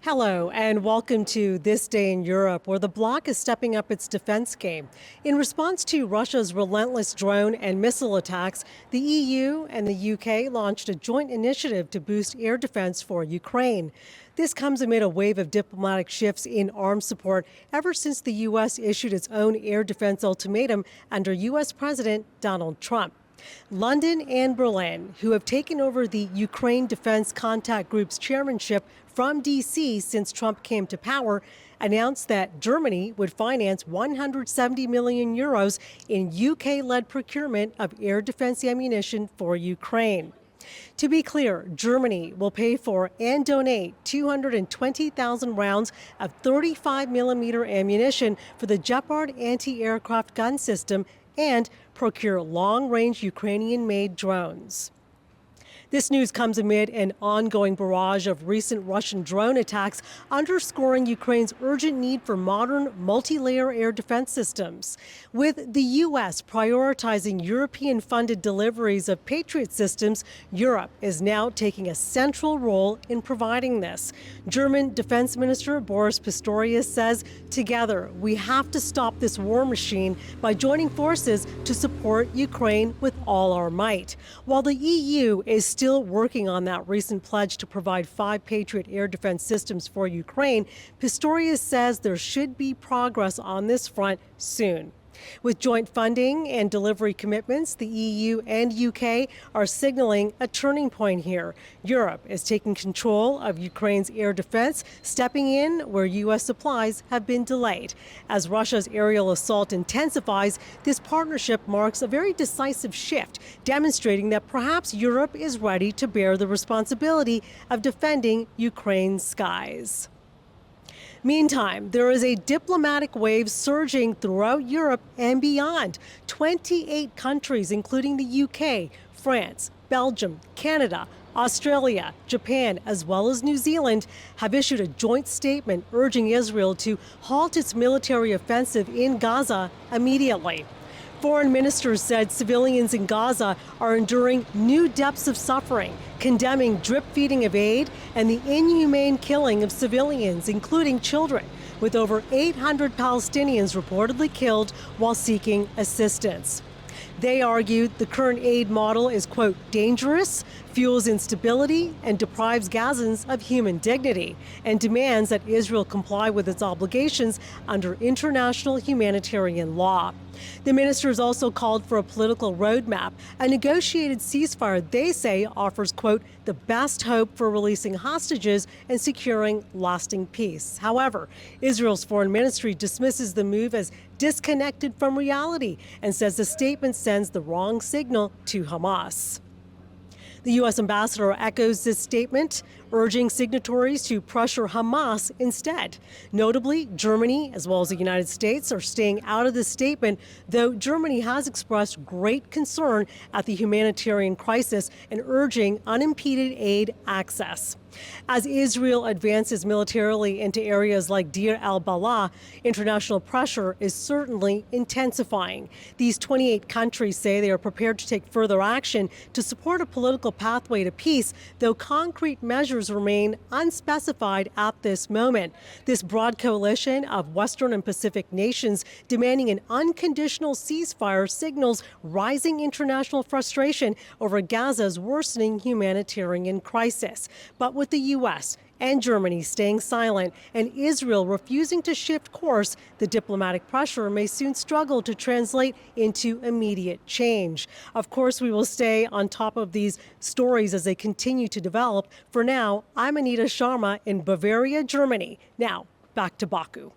Hello, and welcome to This Day in Europe, where the bloc is stepping up its defense game. In response to Russia's relentless drone and missile attacks, the EU and the UK launched a joint initiative to boost air defense for Ukraine. This comes amid a wave of diplomatic shifts in arms support ever since the U.S. issued its own air defense ultimatum under U.S. President Donald Trump. London and Berlin, who have taken over the Ukraine Defense Contact Group's chairmanship from D.C. since Trump came to power, announced that Germany would finance 170 million euros in UK-led procurement of air defense ammunition for Ukraine. To be clear, Germany will pay for and donate 220,000 rounds of 35mm ammunition for the Gepard anti-aircraft gun system and procure long-range Ukrainian-made drones. This news comes amid an ongoing barrage of recent Russian drone attacks, underscoring Ukraine's urgent need for modern, multi-layer air defense systems. With the U.S. prioritizing European-funded deliveries of Patriot systems, Europe is now taking a central role in providing this. German Defense Minister Boris Pistorius says, "Together, we have to stop this war machine by joining forces to support Ukraine with all our might." While the EU is still working on that recent pledge to provide 5 Patriot air defense systems for Ukraine, Pistorius says there should be progress on this front soon. With joint funding and delivery commitments, the EU and UK are signaling a turning point here. Europe is taking control of Ukraine's air defense, stepping in where U.S. supplies have been delayed. As Russia's aerial assault intensifies, this partnership marks a very decisive shift, demonstrating that perhaps Europe is ready to bear the responsibility of defending Ukraine's skies. Meantime, there is a diplomatic wave surging throughout Europe and beyond. 28 countries, including the UK, France, Belgium, Canada, Australia, Japan, as well as New Zealand, have issued a joint statement urging Israel to halt its military offensive in Gaza immediately. Foreign ministers said civilians in Gaza are enduring new depths of suffering, condemning drip-feeding of aid and the inhumane killing of civilians, including children, with over 800 Palestinians reportedly killed while seeking assistance. They argued the current aid model is, quote, dangerous, fuels instability, and deprives Gazans of human dignity, and demands that Israel comply with its obligations under international humanitarian law. The ministers also called for a political roadmap. A negotiated ceasefire, they say, offers, quote, the best hope for releasing hostages and securing lasting peace. However, Israel's foreign ministry dismisses the move as disconnected from reality and says the statement sends the wrong signal to Hamas. The U.S. ambassador echoes this statement, urging signatories to pressure Hamas instead. Notably, Germany, as well as the United States, are staying out of this statement, though Germany has expressed great concern at the humanitarian crisis and urging unimpeded aid access. As Israel advances militarily into areas like Deir al-Balah, international pressure is certainly intensifying. These 28 countries say they are prepared to take further action to support a political pathway to peace, though concrete measures remain unspecified at this moment. This broad coalition of Western and Pacific nations demanding an unconditional ceasefire signals rising international frustration over Gaza's worsening humanitarian crisis. But with the U.S. and Germany staying silent and Israel refusing to shift course, the diplomatic pressure may soon struggle to translate into immediate change. Of course, we will stay on top of these stories as they continue to develop. For now, I'm Anita Sharma in Bavaria, Germany. Now, back to Baku.